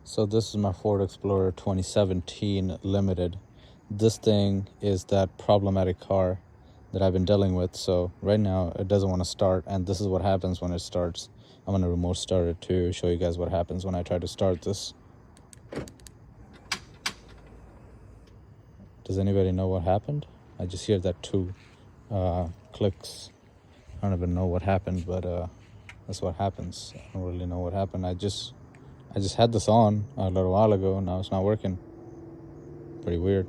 So this is my Ford Explorer 2017 Limited. This thing is that problematic car that I've been dealing with. So right now it doesn't want to start, and this is what happens when it starts. I'm going to remote start it to show you guys what happens when I try to start this. Does anybody know what happened? I just hear that two clicks. I don't even know what happened, but that's what happens. I don't really know what happened. I just had this on a little while ago, and now it's not working. Pretty weird.